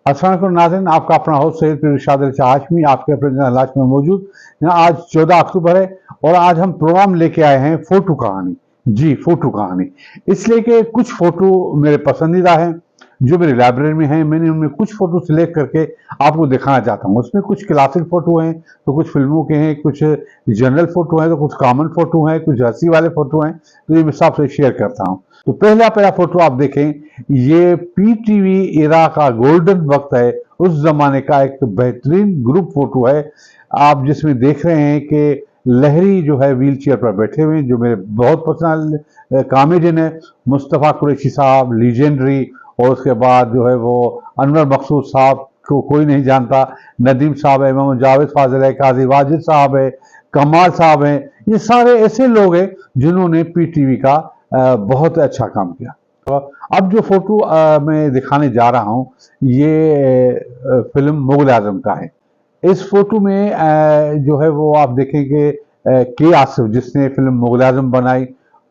अस्सलाम वालेकुम नाज़रीन, आपका अपना होस्ट सैयद पीर इरशाद अली हाशमी आपके अपने इलाज में मौजूद। यहाँ आज 14 अक्टूबर है और आज हम प्रोग्राम लेके आए हैं फोटो कहानी। जी, फोटो कहानी इसलिए कि कुछ फोटो मेरे पसंदीदा हैं जो मेरी लाइब्रेरी में हैं। मैंने उनमें कुछ फोटो सिलेक्ट करके आपको दिखाना चाहता हूँ। उसमें कुछ क्लासिक फोटो हैं तो कुछ फिल्मों के हैं, कुछ जनरल फोटो हैं तो कुछ कॉमन फोटो हैं, कुछ हंसी वाले फोटो हैं, तो ये मैं सबसे शेयर करता हूँ। तो पहला पहला फोटो आप देखें, ये पीटीवी एरा का गोल्डन वक्त है, उस जमाने का एक बेहतरीन ग्रुप फोटो है आप जिसमें देख रहे हैं कि लहरी जो है व्हील चेयर पर बैठे हुए हैं, जो मेरे बहुत पसंद कॉमेडियन है। मुस्तफ़ा कुरैशी साहब लीजेंडरी, और उसके बाद जो है वो अनवर मकसूद साहब को कोई नहीं जानता, नदीम साहब है, मोहम्मद जावेद फाजिल है, काजी वाजिद साहब है, कमाल साहब हैं। ये सारे ऐसे लोग हैं जिन्होंने पीटीवी का बहुत अच्छा काम किया। तो अब जो फोटो मैं दिखाने जा रहा हूँ ये फिल्म मुगल आजम का है। इस फोटो में जो है वो आप देखेंगे के आसिफ जिसने फिल्म मुगल आजम बनाई,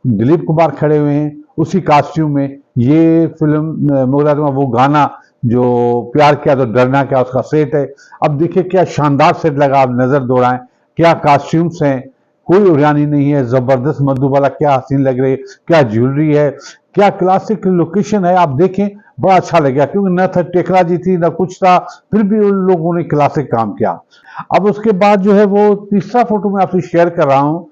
दिलीप कुमार खड़े हुए हैं उसी कास्ट्यूम में। ये फिल्म मुगल आजम, वो गाना जो प्यार किया तो डरना क्या, उसका सेट है। अब देखिए क्या शानदार सेट लगा, आप नजर दौड़ाएं, क्या कास्ट्यूम्स हैं, कोई उड़ानी नहीं है, जबरदस्त मधुबाला क्या हसीन लग रही है, क्या ज्वेलरी है, क्या क्लासिक लोकेशन है। आप देखें बड़ा अच्छा लगा क्योंकि न था टेक्नोलॉजी थी न कुछ था, फिर भी उन लोगों ने क्लासिक काम किया। अब उसके बाद जो है वो तीसरा फोटो मैं आपसे शेयर कर रहा हूँ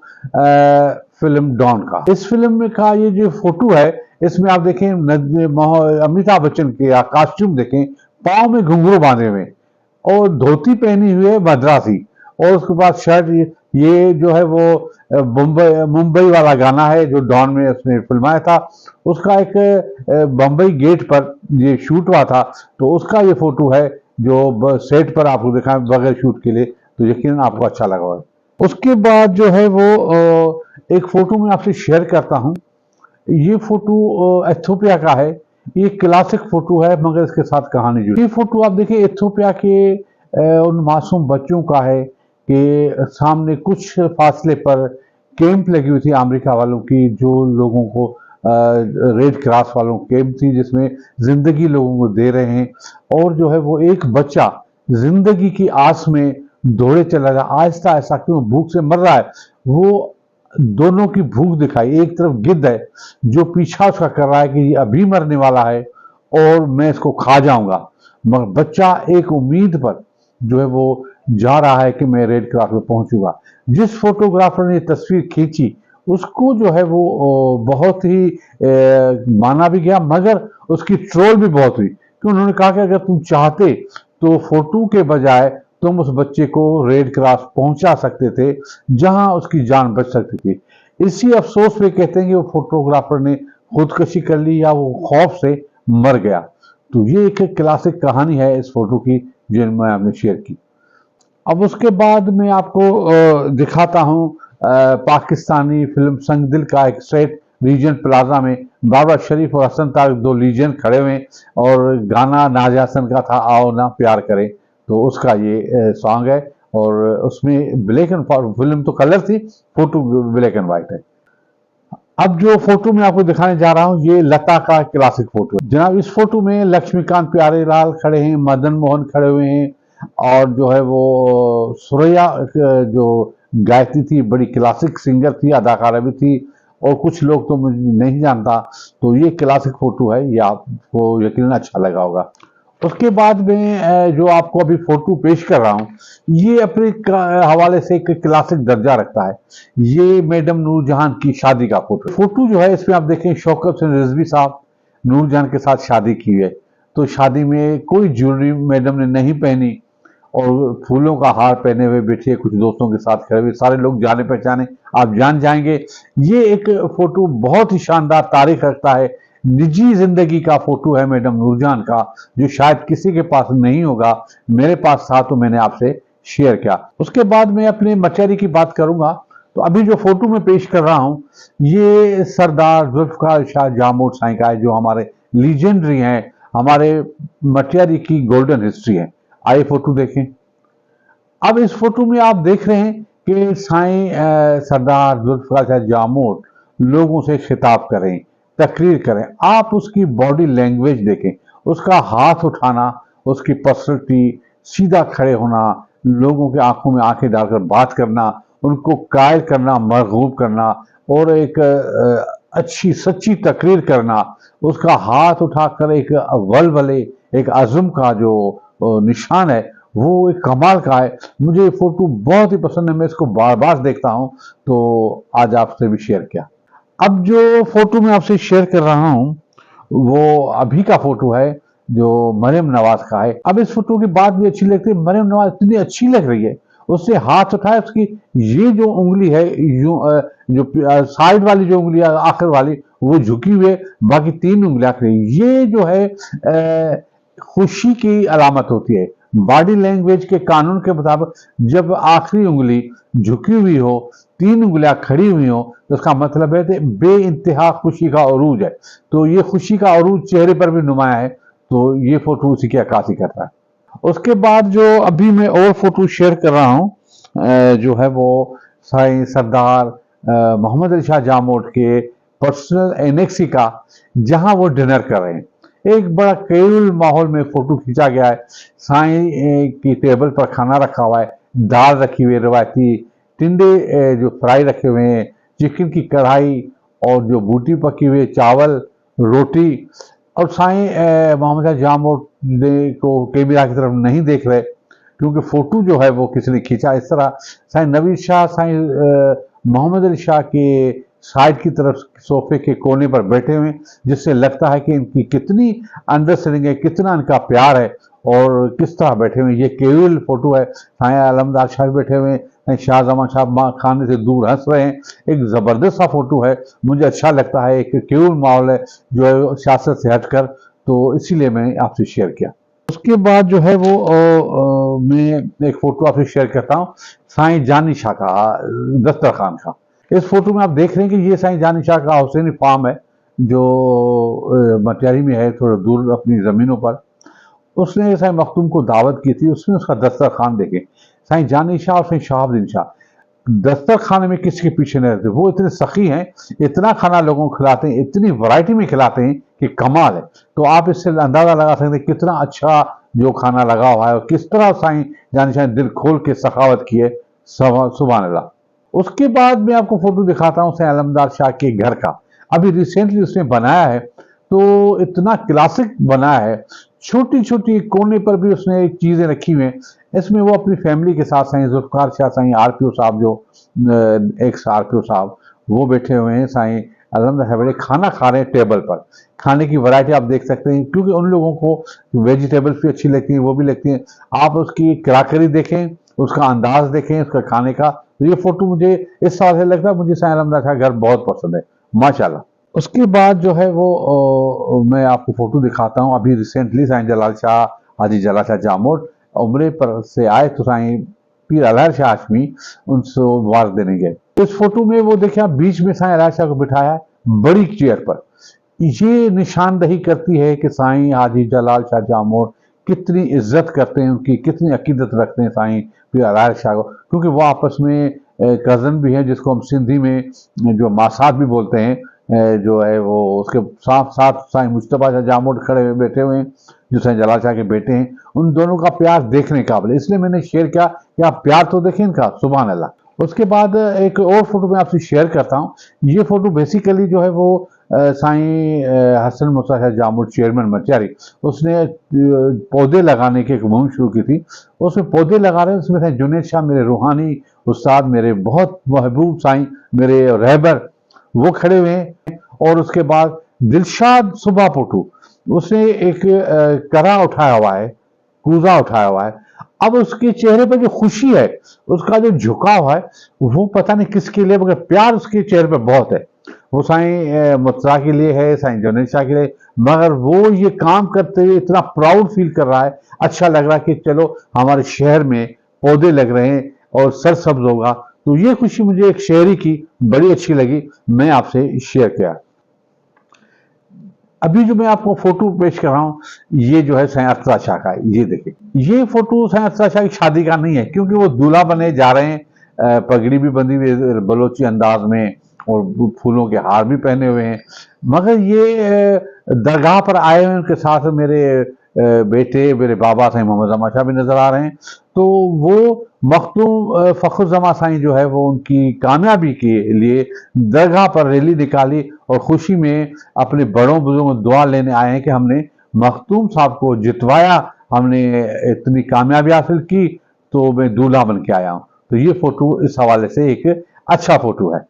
फिल्म डॉन का। इस फिल्म में का ये जो फोटो है इसमें आप देखें अमिताभ बच्चन के कास्ट्यूम देखें, पाँव में घुंघरू बांधे हुए और धोती पहनी हुई है मद्रासी, और उसके बाद शर्ट। ये जो है वो मुंबई वाला गाना है जो डॉन में उसने फिल्माया था, उसका एक बम्बई गेट पर ये शूट हुआ था, तो उसका ये फोटो है जो सेट पर आपको दिखाएं बगैर शूट के लिए, तो यकीनन आपको अच्छा लगा होगा। उसके बाद जो है वो एक फोटो मैं आपसे शेयर करता हूँ। ये फोटो एथियोपिया का है। ये क्लासिक फोटो है मगर इसके साथ कहानी जुड़ी। ये फोटो आप देखिए एथियोपिया के उन मासूम बच्चों का है कि सामने कुछ फासले पर कैंप लगी हुई थी अमेरिका वालों की, जो लोगों को रेड क्रॉस वालों कैंप थी जिसमें जिंदगी लोगों को दे रहे हैं। और जो है वो एक बच्चा जिंदगी की आस में दौड़े चला गया, आहिस्ता आहिस्ता क्यों भूख से मर रहा है। वो दोनों की भूख दिखाई, एक तरफ गिद्ध है जो पीछा उसका कर रहा है कि ये अभी मरने वाला है और मैं इसको खा जाऊंगा, मगर बच्चा एक उम्मीद पर जो है वो जा रहा है कि मैं रेड क्रॉस में पहुंचूंगा। जिस फोटोग्राफर ने तस्वीर खींची उसको जो है वो बहुत ही माना भी गया, मगर उसकी ट्रोल भी बहुत हुई कि उन्होंने कहा कि अगर तुम चाहते तो फोटो के बजाय तुम उस बच्चे को रेड क्रॉस पहुंचा सकते थे जहां उसकी जान बच सकती थी। इसी अफसोस में कहते हैं कि वो फोटोग्राफर ने खुदकुशी कर ली या वो खौफ से मर गया। तो ये एक क्लासिक कहानी है इस फोटो की जो मैं आपने शेयर की। अब उसके बाद मैं आपको दिखाता हूँ पाकिस्तानी फिल्म संग दिल का एक सेट रीजन प्लाजा में। बाबा शरीफ और हसन तारिक दो लीजेंड खड़े हुए, और गाना नाज़िया हसन का था आओ ना प्यार करें, तो उसका ये सॉन्ग है। और उसमें ब्लैक एंड फिल्म तो कलर थी, फोटो ब्लैक एंड व्हाइट है। अब जो फोटो मैं आपको दिखाने जा रहा हूँ ये लता का क्लासिक फोटो है जनाब। इस फोटो में लक्ष्मीकांत प्यारेलाल खड़े हैं, मदन मोहन खड़े हुए हैं, और जो है वो सुरैया जो गायत्री थी, बड़ी क्लासिक सिंगर थी, अदाकारा भी थी, और कुछ लोग तो मुझे नहीं जानता। तो ये क्लासिक फोटो है, ये आपको यकीनन अच्छा लगा होगा। उसके बाद में जो आपको अभी फोटो पेश कर रहा हूँ ये अपने हवाले से एक क्लासिक दर्जा रखता है। ये मैडम नूरजहां की शादी का फोटो जो है इसमें आप देखें शौकत हुसैन रिजवी साहब नूरजहां के साथ शादी की है, तो शादी में कोई ज्वेलरी मैडम ने नहीं पहनी और फूलों का हार पहने हुए बैठे कुछ दोस्तों के साथ खड़े हुए, सारे लोग जाने पहचाने, आप जान जाएंगे। ये एक फोटो बहुत ही शानदार तारीख रखता है, निजी जिंदगी का फोटो है मैडम नूरजहां का, जो शायद किसी के पास नहीं होगा, मेरे पास था तो मैंने आपसे शेयर किया। उसके बाद मैं अपने मचेरी की बात करूंगा। तो अभी जो फोटो मैं पेश कर रहा हूं ये सरदार जुल्फकार शाह जामोद साईं का है, जो हमारे लीजेंडरी हैं, हमारे मटियारी की गोल्डन हिस्ट्री है। आइए फोटो देखें। अब इस फोटो में आप देख रहे हैं कि साईं सरदार जुल्फकार शाह जामोद लोगों से खिताब करें, तकरीर करें। आप उसकी बॉडी लैंग्वेज देखें, उसका हाथ उठाना, उसकी पर्सनैलिटी, सीधा खड़े होना, लोगों के आंखों में आंखें डालकर बात करना, उनको कायल करना, मरगूब करना और एक अच्छी सच्ची तकरीर करना, उसका हाथ उठाकर एक वलवले, एक अज़्म का जो निशान है वो एक कमाल का है। मुझे ये फोटो बहुत ही पसंद है, मैं इसको बार बार देखता हूँ, तो आज आपसे भी शेयर किया। अब जो फोटो मैं आपसे शेयर कर रहा हूँ वो अभी का फोटो है जो मरियम नवाज का है। अब इस फोटो की बात भी अच्छी लगती है, मरियम नवाज इतनी अच्छी लग रही है, उससे हाथ उठाया, उसकी ये जो उंगली है जो साइड वाली जो उंगली है आखिर वाली वो झुकी हुई है, बाकी 3 उंगलियां खड़ी, ये जो है खुशी की अलामत होती है। बॉडी लैंग्वेज के कानून के मुताबिक जब आखिरी उंगली झुकी हुई हो, 3 उंगलियां खड़ी हुई हो, तो उसका मतलब है कि बेइंतहा खुशी का अरूज है। तो ये खुशी का अरूज चेहरे पर भी नुमाया है, तो ये फोटो उसी की अक्कासी करता है। उसके बाद जो अभी मैं और फोटो शेयर कर रहा हूँ जो है वो साईं सरदार मोहम्मद अली शाह जामोद के पर्सनल एनेक्सी का, जहां वो डिनर कर रहे हैं। एक बड़ा कैजुअल माहौल में फोटो खींचा गया है। साईं की टेबल पर खाना रखा हुआ है, दाल रखी हुई है, रवायती टिंडे जो फ्राई रखे हुए हैं, चिकन की कढ़ाई और जो बूटी पकी हुई है, चावल, रोटी। और साईं मोहम्मद अली जामोद को कैमरा की तरफ नहीं देख रहे, क्योंकि फोटो जो है वो किसी ने खींचा। इस तरह साईं नवीद शाह साईं मोहम्मद अली शाह के साइड की तरफ सोफे के कोने पर बैठे हुए, जिससे लगता है कि इनकी कितनी अंडरस्टैंडिंग है, कितना इनका प्यार है और किस तरह बैठे हुए। ये केवल फोटो है। साईं अलमदार शाह बैठे हुए हैं, शाहजमान शाह खाने से दूर हंस रहे हैं। एक जबरदस्त सा फोटो है, मुझे अच्छा लगता है। एक केवल माहौल है जो है सियासत से हटकर, तो इसीलिए मैंने आपसे शेयर किया। उसके बाद जो है वो मैं एक फोटो आपसे शेयर करता हूँ साईं जानी शाह का, दस्तरखान का। इस फोटो में आप देख रहे हैं कि ये साईं जानी शाह का हुसैनी फार्म है जो मटियारी में है, थोड़ा दूर अपनी ज़मीनों पर। उसने साईं मखदूम को दावत की थी, उसमें उसका दस्तरखान देखे। साईं जानी शाह और साईं शहाबुद्दीन शाह दस्तरखाने में किसके पीछे नहीं रहते, वो इतने सखी हैं, इतना खाना लोगों को खिलाते हैं, इतनी वैरायटी में खिलाते हैं कि कमाल है। तो आप इससे अंदाजा लगा सकते हैं कितना अच्छा जो खाना लगा हुआ है और किस तरह साईं जानी शाह ने दिल खोल के सखावत की है। सुभान अल्लाह। उसके बाद मैं आपको फोटो दिखाता हूँ साईं अलमदार शाह के घर का। अभी रिसेंटली उसने बनाया है, तो इतना क्लासिक बनाया है, छोटी छोटी कोने पर भी उसने चीजें रखी हुई हैं। इसमें वो अपनी फैमिली के साथ साईं जुल्फकार शाह, साईं आरपीओ साहब जो एक्स आरपीओ साहब, वो बैठे हुए हैं। साईं अलमदार बड़े खाना खा रहे हैं टेबल पर। खाने की वैरायटी आप देख सकते हैं, क्योंकि उन लोगों को वेजिटेबल्स भी अच्छी लगती हैं, वो भी लगती हैं। आप उसकी क्राकरी देखें, उसका अंदाज देखें, उसका खाने का। तो ये फोटो मुझे इस साल से लगता है, मुझे साईं अलमदार का घर बहुत पसंद है, माशाल्लाह। उसके बाद जो है वो मैं आपको फोटो दिखाता हूँ। अभी रिसेंटली साईं जलाल शाह, हाजी जलाल शाह जामोद उम्रे पर से आए, तो साईं पीर अलहर शाह हाशमी उनसे वार देने गए। इस फोटो में वो देखिए आप, बीच में साईं अलहर शाह को बिठाया है बड़ी चेयर पर। ये निशानदही करती है कि साईं हाजी जलाल शाह जामोद कितनी इज्जत करते हैं, उनकी कितनी अकीदत रखते हैं साईं पीर अलहर शाह को, क्योंकि वो आपस में कज़न भी है, जिसको हम सिंधी में जो मासात भी बोलते हैं। जो है वो उसके साथ साथ साईं मुश्तबा शाह जामोद खड़े हुए बैठे हुए हैं, जो साईं जलाल शाह के बेटे हैं। उन दोनों का प्यार देखने काबिल है, इसलिए मैंने शेयर किया कि आप प्यार तो देखें इनका, सुभान अल्लाह। उसके बाद एक और फोटो मैं आपसे शेयर करता हूँ। ये फोटो बेसिकली जो है वो साईं हसन मुसा शाह जामोद चेयरमैन मटियारी, उसने पौधे लगाने की एक मुहिम शुरू की थी। उसमें पौधे लगा रहे हैं, उसमें साईं जुनैद शाह मेरे रूहानी उस्ताद, मेरे बहुत महबूब साईं, मेरे रहबर, वो खड़े हुए हैं। और उसके बाद दिलशाद सुबह पोटू, उसने एक करा उठाया हुआ है, कूजा उठाया हुआ है। अब उसके चेहरे पर जो खुशी है, उसका जो झुकाव है, वो पता नहीं किसके लिए, मगर प्यार उसके चेहरे पर बहुत है। वो साईं मुर्तज़ा के लिए है, साईं जुनैद शाह के लिए, मगर वो ये काम करते हुए इतना प्राउड फील कर रहा है। अच्छा लग रहा है कि चलो हमारे शहर में पौधे लग रहे हैं और सरसब्ज होगा। तो ये खुशी मुझे एक शेयरी की बड़ी अच्छी लगी, मैं आपसे शेयर किया। अभी जो मैं आपको फोटो पेश कर रहा हूँ, ये जो है साईं अरशद शाह का है। ये देखिए, ये फोटो साईं अरशद शाह की शादी का नहीं है, क्योंकि वो दूल्हा बने जा रहे हैं, पगड़ी भी बंधी हुई है बलोची अंदाज में और फूलों के हार भी पहने हुए हैं। मगर ये दरगाह पर आए हुए उनके साथ मेरे बेटे मेरे बाबा साईं मोहम्मद जमा शाह भी नजर आ रहे हैं। तो वो मखदूम फखरुज़्ज़मा साईं जो है वो उनकी कामयाबी के लिए दरगाह पर रैली निकाली और खुशी में अपने बड़ों बुजुर्गों को दुआ लेने आए हैं कि हमने मखदूम साहब को जितवाया, हमने इतनी कामयाबी हासिल की, तो मैं दूल्हा बन के आया हूँ। तो ये फोटो इस हवाले से एक अच्छा फोटो है।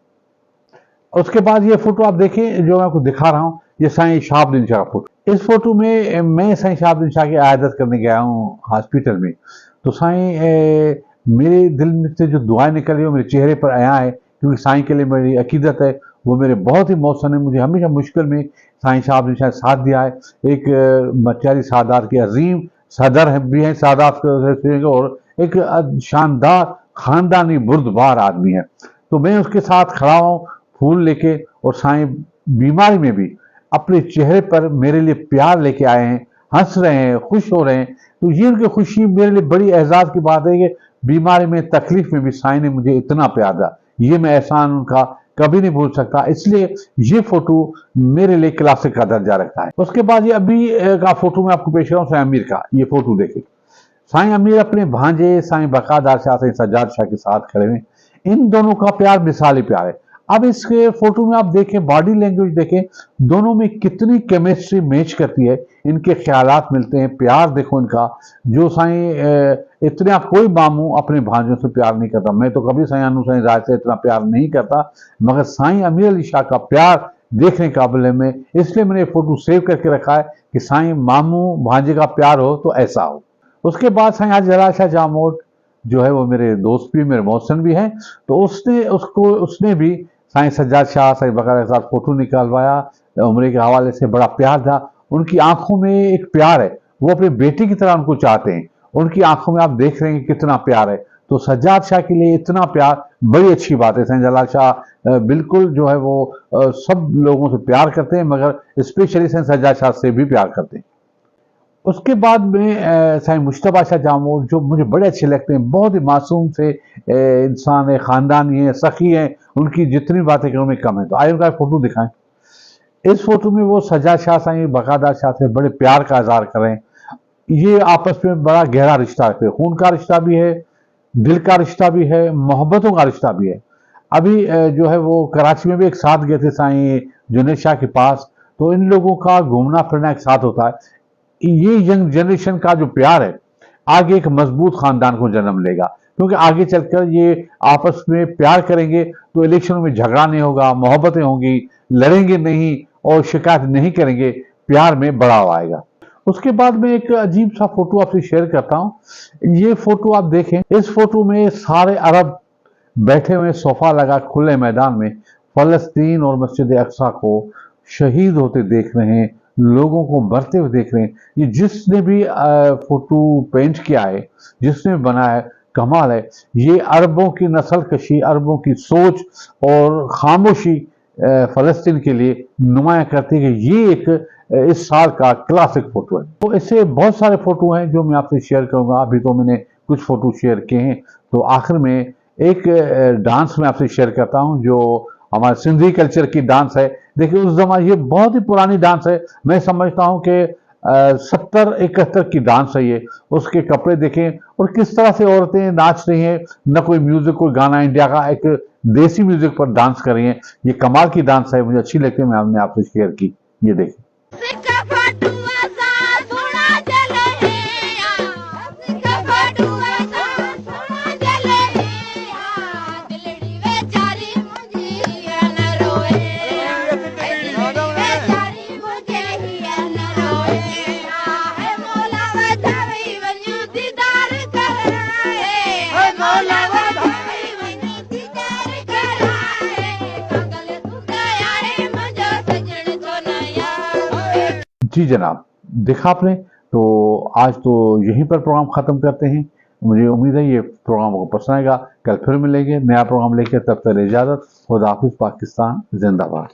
उसके बाद ये फोटो आप देखें जो मैं आपको दिखा रहा हूँ, ये साईं शहाबुद्दीन शाह का फोटो। इस फोटो में मैं साईं शहाबुद्दीन शाह की आयादत करने गया हूँ हॉस्पिटल में। तो साईं मेरे दिल में से जो दुआएं निकली वो मेरे चेहरे पर आया है, क्योंकि साईं के लिए मेरी अकीदत है, वो मेरे बहुत ही मौसम ने मुझे हमेशा मुश्किल में साईं शहाबुद्दीन शाह साथ दिया है। एक मचारी सादात के अजीम सदर भी हैं सादात और एक शानदार खानदानी बुर्दबार आदमी है। तो मैं उसके साथ खड़ा हूँ फूल लेके, और साईं बीमारी में भी अपने चेहरे पर मेरे लिए प्यार लेके आए हैं, हंस रहे हैं, खुश हो रहे हैं। तो ये उनकी खुशी मेरे लिए बड़ी एहसास की बात है कि बीमारी में तकलीफ में भी साईं ने मुझे इतना प्यार दिया। ये मैं एहसान उनका कभी नहीं भूल सकता, इसलिए ये फोटो मेरे लिए क्लासिक का दर्जा रखता है। उसके बाद ये अभी का फोटो मैं आपको पेश कर रहा हूँ साईं अमीर का। ये फोटो देखिए, साईं अमीर अपने भांजे साईं बकादार शाह साईं सज्जाद शाह के साथ खड़े हैं। इन दोनों का प्यार मिसाली प्यार है। अब इसके फोटो में आप देखें, बॉडी लैंग्वेज देखें, दोनों में कितनी केमिस्ट्री मैच करती है, इनके ख्यालात मिलते हैं। प्यार देखो इनका, जो साईं इतना कोई मामू अपने भांजों से प्यार नहीं करता। मैं तो कभी साईं अनु साईं राय से इतना प्यार नहीं करता, मगर साईं अमीर अली शाह का प्यार देखने काबिल है। मैं इसलिए मैंने फोटो सेव करके रखा है कि साईं मामू भांजे का प्यार हो तो ऐसा हो। उसके बाद साईं हाजी जलाल शाह जामोद जो है वो मेरे दोस्त भी, मेरे मोहसिन भी हैं। तो उसने भी साईं सज्जाद शाह साईं बकादार के साथ फोटो निकालवाया। उम्र के हवाले से बड़ा प्यार था। उनकी आंखों में एक प्यार है, वो अपने बेटे की तरह उनको चाहते हैं। उनकी आंखों में आप देख रहे हैं कितना प्यार है। तो सज्जाद शाह के लिए इतना प्यार बड़ी अच्छी बात है। साईं जलाल शाह बिल्कुल जो है वो सब लोगों से प्यार करते हैं, मगर स्पेशली साईं सज्जाद शाह से भी प्यार करते हैं। उसके बाद में साईं मुश्तबा शाह जामोद जो मुझे बड़े अच्छे लगते हैं, बहुत ही मासूम से इंसान है, खानदानी है, सखी है, उनकी जितनी बातें करूँ में कम है। तो आइए उनका फोटो दिखाएं। इस फोटो में वो सज्जाद शाह साईं बकादार शाह से बड़े प्यार का इजहार करें। ये आपस में बड़ा गहरा रिश्ता है, खून का रिश्ता भी है, दिल का रिश्ता भी है, मोहब्बतों का रिश्ता भी है। अभी जो है वो कराची में भी एक साथ गए थे साईं जुनैद शाह के पास। तो इन लोगों का घूमना फिरना एक साथ होता है। ये यंग जनरेशन का जो प्यार है आगे एक मजबूत खानदान को जन्म लेगा, क्योंकि आगे चलकर ये आपस में प्यार करेंगे तो इलेक्शनों में झगड़ा नहीं होगा, मोहब्बतें होंगी, लड़ेंगे नहीं और शिकायत नहीं करेंगे, प्यार में बढ़ावा आएगा। उसके बाद में एक अजीब सा फोटो आपसे शेयर करता हूं। ये फोटो आप देखें, इस फोटो में सारे अरब बैठे हुए, सोफा लगा खुले मैदान में, फलस्तीन और मस्जिद अक्सा को शहीद होते देख रहे हैं, लोगों को मरते हुए देख रहे हैं। ये जिसने भी फोटो पेंट किया है, जिसने बनाया है, कमाल है। ये अरबों की नस्ल कशी, अरबों की सोच और खामोशी फलस्तीन के लिए नुमाया करती है कि ये एक इस साल का क्लासिक फोटो है। तो ऐसे बहुत सारे फोटो हैं जो मैं आपसे शेयर करूंगा। अभी तो मैंने कुछ फोटो शेयर किए हैं। तो आखिर में एक डांस में आपसे शेयर करता हूं जो हमारे सिंधी कल्चर की डांस है। देखिए उस जमाने, ये बहुत ही पुरानी डांस है, मैं समझता हूं कि 70-71 की डांस है ये। उसके कपड़े देखें और किस तरह से औरतें नाच रही हैं, न कोई म्यूजिक, कोई गाना, इंडिया का एक देसी म्यूजिक पर डांस कर रही हैं। ये कमाल की डांस है, मुझे अच्छी लगती है, मैंने आपसे शेयर की। ये देखिए। जी जनाब, देखा आपने। तो आज तो यहीं पर प्रोग्राम ख़त्म करते हैं। मुझे उम्मीद है ये प्रोग्राम को पसंद आएगा। कल फिर मिलेंगे नया प्रोग्राम लेकर, तब तक इजाज़त। खुदा हाफिज़। पाकिस्तान जिंदाबाद।